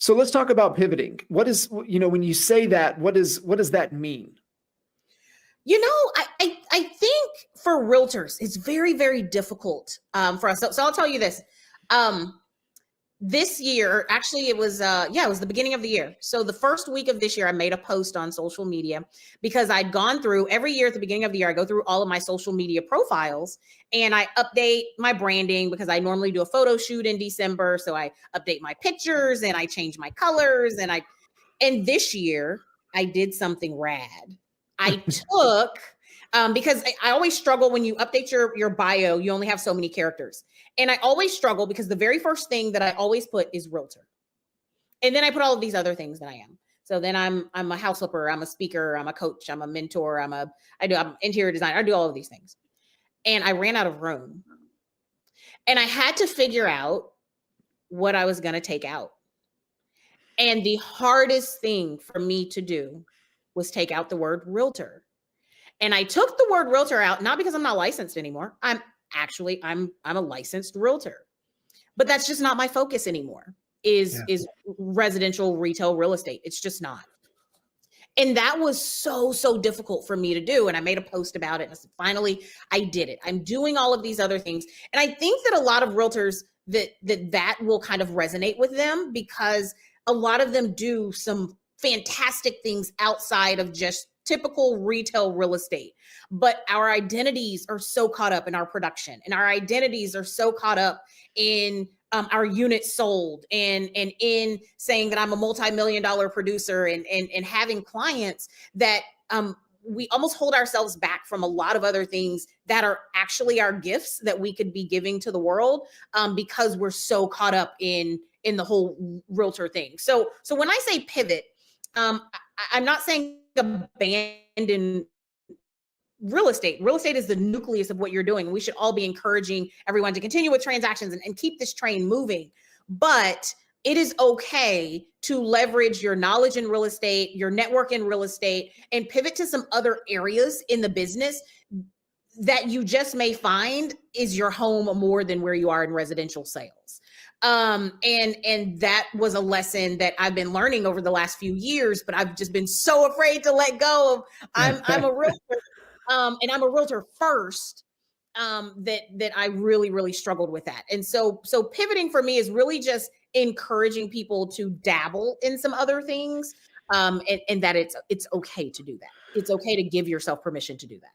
So let's talk about pivoting. What is, when you say that, what does that mean? I think for realtors, it's very, very difficult for us. So I'll tell you this. This year, actually, it was the beginning of the year. So the first week of this year, I made a post on social media because I'd gone through every year at the beginning of the year. I go through all of my social media profiles and I update my branding because I normally do a photo shoot in December. So I update my pictures and I change my colors and this year I did something rad. I took because I always struggle when you update your bio, you only have so many characters. And I always struggle because the very first thing that I always put is realtor. And then I put all of these other things that I am. So then I'm a house flipper, I'm a speaker, I'm a coach, I'm a mentor, I'm interior designer, I do all of these things. And I ran out of room. And I had to figure out what I was going to take out. And the hardest thing for me to do was take out the word realtor. And I took the word realtor out, not because I'm not licensed anymore. I'm a licensed realtor, but that's just not my focus anymore is residential retail real estate. It's just not. And that was so difficult for me to do. And I made a post about it. And I said, finally, I did it. I'm doing all of these other things. And I think that a lot of realtors that will kind of resonate with them because a lot of them do some fantastic things outside of just typical retail real estate. But our identities are so caught up in our production and our identities are so caught up in our units sold and in saying that I'm a multi-million-dollar producer and having clients that we almost hold ourselves back from a lot of other things that are actually our gifts that we could be giving to the world because we're so caught up in the whole realtor thing. So when I say pivot, I'm not saying abandon real estate. Real estate is the nucleus of what you're doing. We should all be encouraging everyone to continue with transactions and keep this train moving. But it is okay to leverage your knowledge in real estate, your network in real estate, and pivot to some other areas in the business that you just may find is your home more than where you are in residential sales. And that was a lesson that I've been learning over the last few years, but I've just been so afraid to let go of. I'm a realtor, and I'm a realtor first. That I really struggled with that. And so pivoting for me is really just encouraging people to dabble in some other things, and that it's okay to do that. It's okay to give yourself permission to do that.